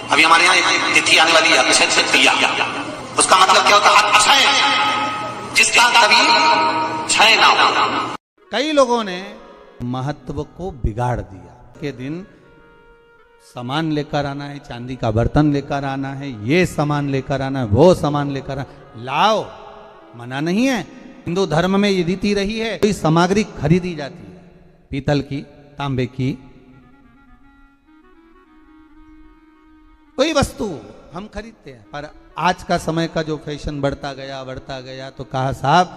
अभी हमारे यहाँ एक तिथि आने वाली है, अक्षय तृतीया। उसका मतलब क्या होता है? अक्षय, जिसका कभी क्षय ना हो। कई लोगों ने महत्व को बिगाड़ दिया के दिन सामान लेकर आना है, चांदी का बर्तन लेकर आना है, ये सामान लेकर आना है, वो सामान लेकर आना, लाओ, मना नहीं है। हिंदू धर्म में ये रीति रही है, कोई सामग्री खरीदी जाती है, पीतल की, तांबे की, कोई वस्तु हम खरीदते हैं। पर आज का समय का जो फैशन बढ़ता गया तो कहा साहब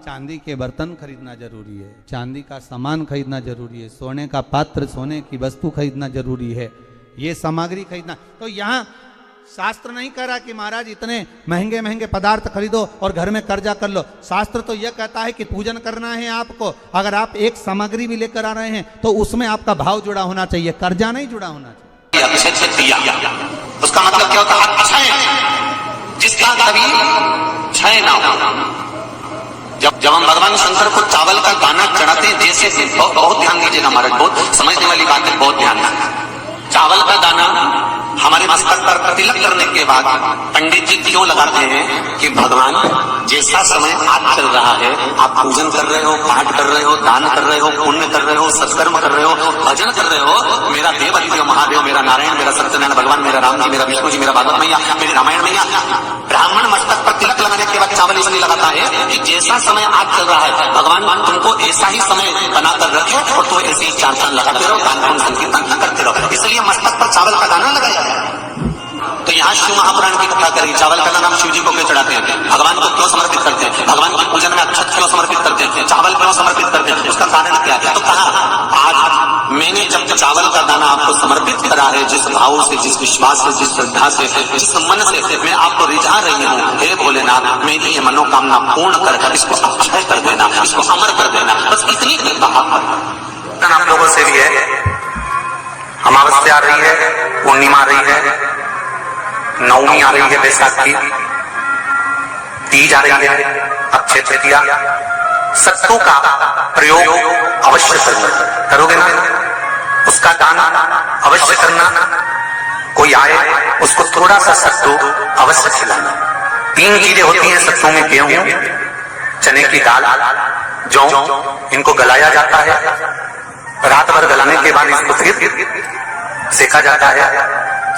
चांदी के बर्तन खरीदना जरूरी है, चांदी का सामान खरीदना जरूरी है, सोने का पात्र, सोने की वस्तु खरीदना जरूरी है, ये सामग्री खरीदना। तो यहाँ शास्त्र नहीं कह रहा कि महाराज इतने महंगे महंगे पदार्थ खरीदो और घर में कर्जा कर लो। शास्त्र तो यह कहता है कि पूजन करना है आपको, अगर आप एक सामग्री भी लेकर आ रहे हैं तो उसमें आपका भाव जुड़ा होना चाहिए, कर्जा नहीं जुड़ा होना चाहिए। अक्षय तृतीया, उसका मतलब क्या होता है? अक्षय, जिसका कभी क्षय ना हो। जब हम भगवान शंकर को चावल का दाना चढ़ाते हैं, जैसे बहुत ध्यान दीजिएगा महाराज, बहुत समझने वाली बात है, बहुत ध्यान दीजिए। चावल का दाना हमारे मस्तक पर तिलक करने के बाद पंडित जी क्यों लगाते हैं कि भगवान जैसा समय आज चल रहा है, आप पूजन कर रहे हो, पाठ कर रहे हो, दान कर रहे हो, पुण्य कर रहे हो, सत्कर्म कर रहे हो, भजन कर रहे हो, मेरा देव अधिदेव महादेव, मेरा नारायण, मेरा सत्यनारायण भगवान, मेरा राम जी, मेरा विष्णु जी, मेरा भागवत मैया, मेरी रामायण मैया। ब्राह्मण मस्तक पर तिलक लगाने के बाद चावल इसलिए लगाता है कि जैसा समय आज चल रहा है, भगवान तुमको ऐसा ही समय बनाकर रखे और तुम ऐसे ही चार चांद लगाते रहो, दान पुण्य संकीर्तन करते रहो, इसलिए मस्तक पर चावल का दाना लगाया है। तो यहाँ शिव महापुराण की कथा करेगी, चावल का दाना शिव जी को क्यों चढ़ाते हैं, भगवान को क्यों समर्पित करते हैं, भगवान के पूजन में अक्षत क्यों समर्पित करते हैं, चावल क्यों समर्पित करते हैं, उसका कारण क्या है? तो कहा आज मैंने जब चावल का दाना आपको समर्पित करा है, जिस भाव से, जिस विश्वास से, जिस श्रद्धा से, जिस मन से मैं आपको रिझा रही हूँ, हे भोलेनाथ मेरी ये मनोकामना पूर्ण कर, इसको अक्षय कर देना, इसको अमर कर देना, बस इतनी कृपा आप लोगों से भी है। अमावस्या आ रही है, पूर्णिमा आ रही है, नवमी आ रही है, बैसाख की तीज आ रही है, अक्षय तृतीया। सत्तू का प्रयोग अवश्य करना, करोगे ना? उसका दान अवश्य करना, कोई आए उसको थोड़ा सा सत्तू अवश्य खिलाना। 3 चीजें होती हैं सत्तू में, गेहूं, चने की दाल, जौ, इनको गलाया जाता है, रात भर गलाने के बाद इसको फिर सेका जाता है,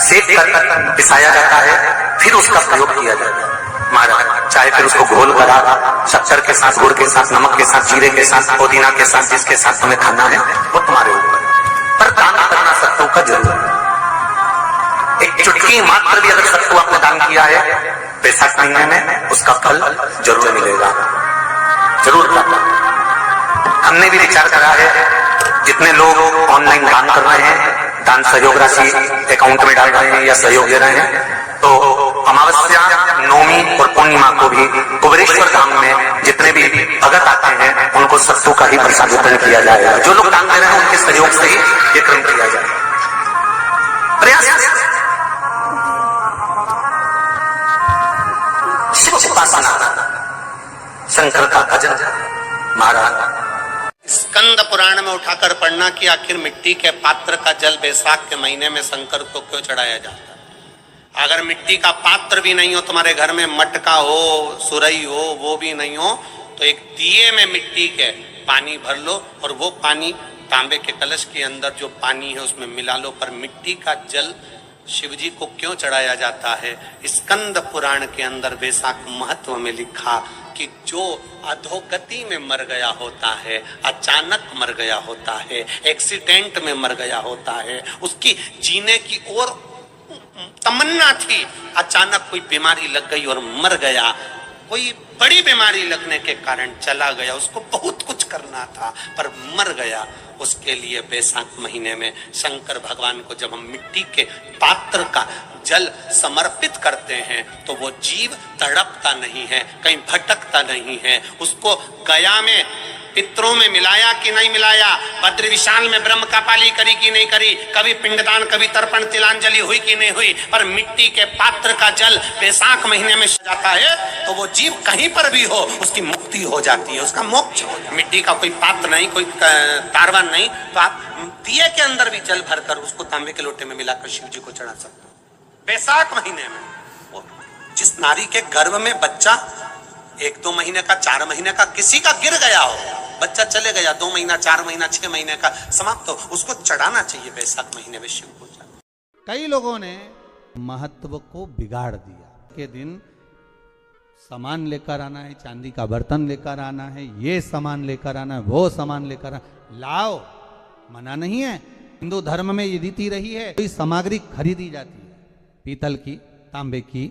सेक कर पिसाया जाता है, फिर उसका प्रयोग किया जाता है। महाराज चाहे फिर उसको घोल करा, शक्कर के साथ, गुड़ के साथ, नमक के साथ, जीरे के साथ, पुदीना के साथ, जिसके साथ तुम्हें खाना है वो तुम्हारे ऊपर, पर दान करना सत्तू का जरूर। एक चुटकी मात्र भी अगर सत्तू आपने दान किया है बैसाख महीने में, उसका फल जरूर मिलेगा, जरूर करना। हमने भी विचार करा है, जितने लोग ऑनलाइन दान कर रहे हैं, दान सहयोग राशि अकाउंट में डाल रहे हैं या सहयोग दे रहे हैं, तो अमावस्या, नवमी और पूर्णिमा को भी कुबेरेश्वर धाम में जितने भी भगत आते हैं उनको सत्तू का ही प्रसाद वितरण किया जाएगा। जो लोग दान दे रहे हैं उनके सहयोग से ही ये क्रम किया जाए। प्रयास शिव उपासना, शंकर का भजन। महाराज स्कंद पुराण में उठाकर पढ़ना कि आखिर मिट्टी के पात्र का जल बैसाख के महीने में शंकर को क्यों चढ़ाया जाता है। अगर मिट्टी का पात्र भी नहीं हो, तुम्हारे घर में मटका हो, सुरई हो, वो भी नहीं हो, तो एक दिए में मिट्टी के पानी भर लो और वो पानी तांबे के कलश के अंदर जो पानी है उसमें मिला लो। पर मिट्टी का जल शिव जी को क्यों चढ़ाया जाता है? स्कंद पुराण के अंदर बैसाख महत्व में लिखा कि जो अधोगति में मर गया होता है, अचानक मर गया होता है, एक्सीडेंट में मर गया होता है, उसकी जीने की ओर तमन्ना थी, अचानक कोई बीमारी लग गई और मर गया, कोई बड़ी बीमारी लगने के कारण चला गया, उसको बहुत कुछ करना था पर मर गया, उसके लिए बैसाख महीने में शंकर भगवान को जब हम मिट्टी के पात्र का जल समर्पित करते हैं तो वो जीव तड़पता नहीं है, कहीं भटकता नहीं है। उसको गया में, पितरों में मिलाया कि नहीं मिलाया, बद्र विशाल में ब्रह्म का पाली करी कि नहीं करी, कभी पिंडदान, कभी तर्पण, तिलांजलि हुई कि नहीं हुई, पर मिट्टी के पात्र का जल बैसाख महीने में जाता है तो वो जीव कहीं पर भी हो उसकी मुक्ति हो जाती है, उसका मोक्ष। मिट्टी का कोई पात्र नहीं, कोई तारवा नहीं, तो आप दिए के अंदर भी जल भरकर उसको तांबे के लोटे में मिलाकर शिव जी को चढ़ा सकते हो। बैसाख महीने में वो जिस नारी के गर्भ में बच्चा 1-2 महीने का, 4 महीने का, किसी का गिर गया हो, बच्चा चले गया 2 महीना, 4 महीना, 6 महीने का, समाप्त हो, उसको चढ़ाना चाहिए बैसाख महीने में शिव को। कई लोगों ने महत्व को बिगाड़ दिया के दिन सामान लेकर आना है, चांदी का बर्तन लेकर आना है, ये सामान लेकर आना है, वो सामान लेकर आना, लाओ, मना नहीं है। हिंदू धर्म में ये रीति रही है, कोई सामग्री खरीदी जाती है, पीतल की, तांबे की,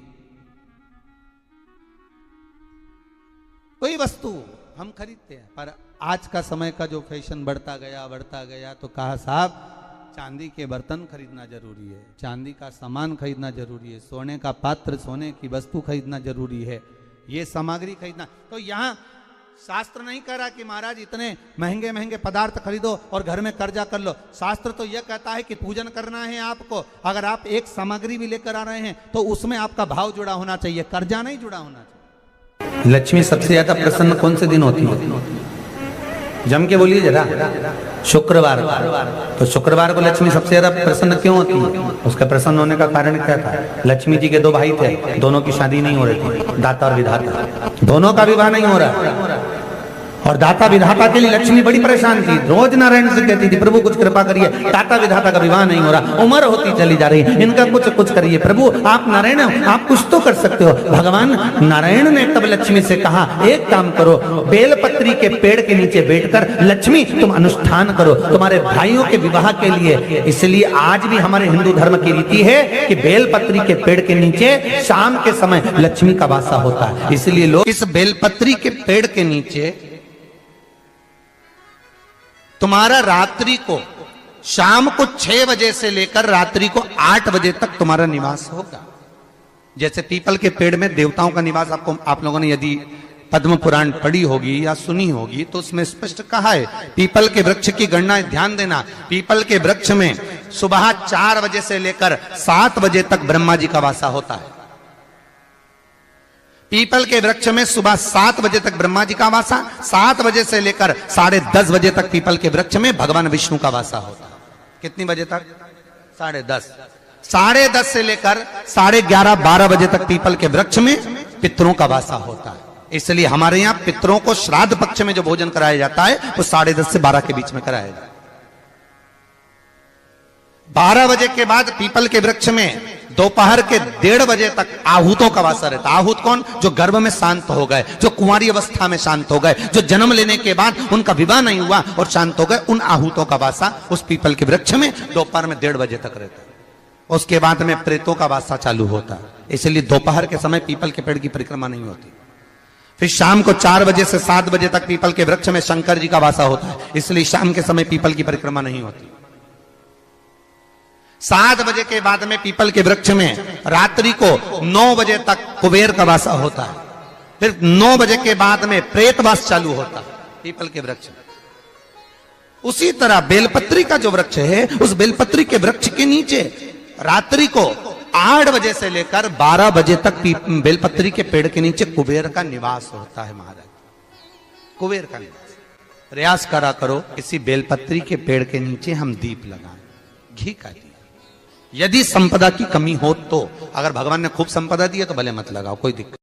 कोई वस्तु हम खरीदते हैं। पर आज का समय का जो फैशन बढ़ता गया तो कहा साहब चांदी के बर्तन खरीदना जरूरी है, चांदी का सामान खरीदना जरूरी है, सोने का पात्र, सोने की वस्तु खरीदना जरूरी है, ये सामग्री खरीदना। तो यहाँ शास्त्र नहीं कह रहा कि महाराज इतने महंगे महंगे पदार्थ खरीदो और घर में कर्जा कर लो। शास्त्र तो यह कहता है कि पूजन करना है आपको, अगर आप एक सामग्री भी लेकर आ रहे हैं तो उसमें आपका भाव जुड़ा होना चाहिए, कर्जा नहीं जुड़ा होना चाहिए। लक्ष्मी सबसे ज्यादा प्रसन्न कौन से दिन होती है? जम के बोलिए जरा। शुक्रवार। तो शुक्रवार को लक्ष्मी सबसे ज्यादा प्रसन्न क्यों होती है? उसका प्रसन्न होने का कारण क्या था? लक्ष्मी जी के 2 भाई थे, दोनों की शादी नहीं हो रही थी, दाता और विधाता, दोनों का विवाह नहीं हो रहा। और दाता विधाता के लिए लक्ष्मी बड़ी परेशान थी, रोज नारायण से कहती थी प्रभु कुछ कृपा करिए, दाता विधाता का विवाह नहीं हो रहा, उम्र होती चली जा रही, इनका कुछ करिए प्रभु, आप नारायण आप कुछ तो कर सकते हो। भगवान नारायण ने तब लक्ष्मी से कहा एक काम करो, बेलपत्री के पेड़ के नीचे बैठकर लक्ष्मी तुम अनुष्ठान करो तुम्हारे भाइयों के विवाह के लिए। इसलिए आज भी हमारे हिंदू धर्म की रीति है कि बेलपत्री के पेड़ के नीचे शाम के समय लक्ष्मी का वासा होता है। इसलिए लोग इस बेलपत्री के पेड़ के नीचे तुम्हारा रात्रि को शाम को 6 बजे से लेकर रात्रि को 8 बजे तक तुम्हारा निवास होगा। जैसे पीपल के पेड़ में देवताओं का निवास, आपको आप लोगों ने यदि पद्म पुराण पढ़ी होगी या सुनी होगी तो उसमें स्पष्ट कहा है, पीपल के वृक्ष की गणना ध्यान देना, पीपल के वृक्ष में सुबह 4 बजे से लेकर 7 बजे तक ब्रह्मा जी का वासा होता है। पीपल के वृक्ष में सुबह 7 बजे तक ब्रह्मा जी का वासा, 7 बजे से लेकर 10:30 बजे तक पीपल के वृक्ष में भगवान विष्णु का वासा होता है। कितनी बजे तक? 10:30। 10:30 से लेकर 11:30 12 बजे तक पीपल के वृक्ष में पितरों का वासा होता है। इसलिए हमारे यहाँ पितरों को श्राद्ध पक्ष में जो भोजन कराया जाता है वो 10:30 से 12 के बीच में कराया जाता है। 12 बजे के बाद पीपल के वृक्ष में दोपहर के 1:30 बजे तक आहूतों का वासा रहता है। आहूत कौन? जो गर्भ में शांत हो गए, जो कुंवारी अवस्था में शांत हो गए, जो जन्म लेने के बाद उनका विवाह नहीं हुआ और शांत हो गए, उन आहूतों का वासा उस पीपल के वृक्ष में दोपहर में 1:30 बजे तक रहता है। उसके बाद में प्रेतों का वासा चालू होता है। इसलिए दोपहर के समय पीपल के पेड़ की परिक्रमा नहीं होती। फिर शाम को 4 बजे से 7 बजे तक पीपल के वृक्ष में शंकर जी का वासा होता है। इसलिए शाम के समय पीपल की परिक्रमा नहीं होती। 7 बजे के बाद में पीपल के वृक्ष में रात्रि को 9 बजे तक कुबेर का वासा होता है। फिर 9 बजे के बाद में प्रेतवास चालू होता है पीपल के वृक्ष में। उसी तरह बेलपत्री का जो वृक्ष है, उस बेलपत्री के वृक्ष के नीचे रात्रि को 8 बजे से लेकर 12 बजे तक बेलपत्री के पेड़ के नीचे कुबेर का निवास होता है। महाराज, कुबेर का निवास। प्रयास करा करो इसी बेलपत्री के पेड़ के नीचे हम दीप लगाएं, घी का दीप। यदि संपदा की कमी हो तो, अगर भगवान ने खूब संपदा दी है तो भले मत लगाओ, कोई दिक्कत।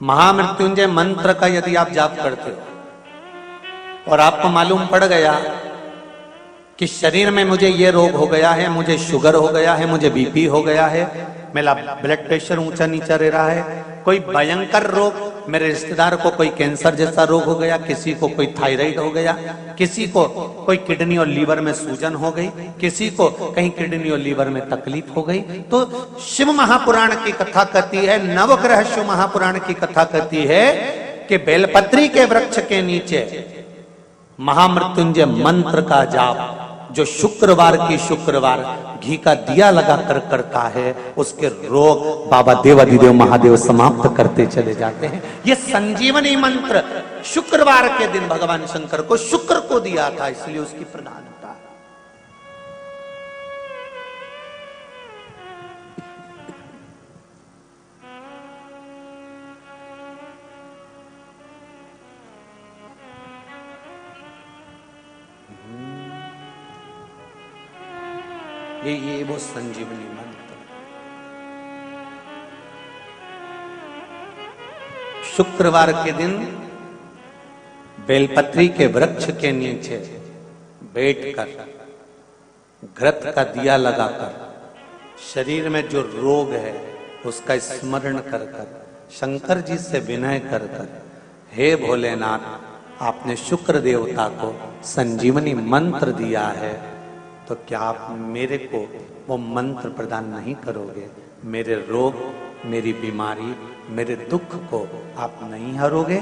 महामृत्युंजय मंत्र का यदि आप जाप करते हो और आपको मालूम पड़ गया कि शरीर में मुझे ये रोग हो गया है, मुझे शुगर हो गया है, मुझे बीपी हो गया है, मेरा ब्लड प्रेशर ऊंचा नीचा रह रहा है, कोई भयंकर रोग, मेरे रिश्तेदार को कोई कैंसर जैसा रोग हो गया, किसी को कोई थायराइड हो गया, किसी को कोई किडनी और लीवर में सूजन हो गई, किसी को कहीं किडनी और लीवर में तकलीफ हो गई, तो शिव महापुराण की कथा कहती है, नवग्रह शिव महापुराण की कथा कहती है कि बेलपत्री के वृक्ष के नीचे महामृत्युंजय मंत्र का जाप जो शुक्रवार की शुक्रवार घी का दिया लगाकर करता है, उसके रोग बाबा देवाधिदेव महादेव समाप्त करते चले जाते हैं। ये संजीवनी मंत्र शुक्रवार के दिन भगवान शंकर को शुक्र को दिया था, इसलिए उसकी प्रधानता है। ये वो संजीवनी मंत्र। शुक्रवार के दिन बेलपत्री के वृक्ष के नीचे बैठकर घृत का दिया लगाकर शरीर में जो रोग है उसका स्मरण कर कर शंकर जी से विनय कर कर, हे भोलेनाथ, आपने शुक्र देवता को संजीवनी मंत्र दिया है, तो क्या आप मेरे को वो मंत्र प्रदान नहीं करोगे? मेरे रोग, मेरी बीमारी, मेरे दुख को आप नहीं हरोगे?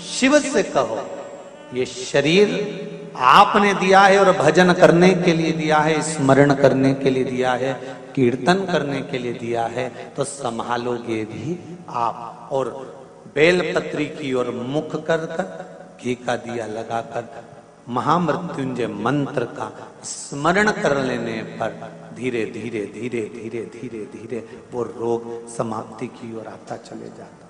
शिव से कहो, ये शरीर आपने दिया है और भजन करने के लिए दिया है, स्मरण करने के लिए दिया है, कीर्तन करने के लिए दिया है, तो संभालोगे भी आप। और बेलपत्री की ओर मुख कर कर घी का दिया लगाकर महामृत्युंजय मंत्र का स्मरण कर लेने पर धीरे धीरे धीरे धीरे धीरे धीरे वो रोग समाप्ति की ओर आता चले जाता।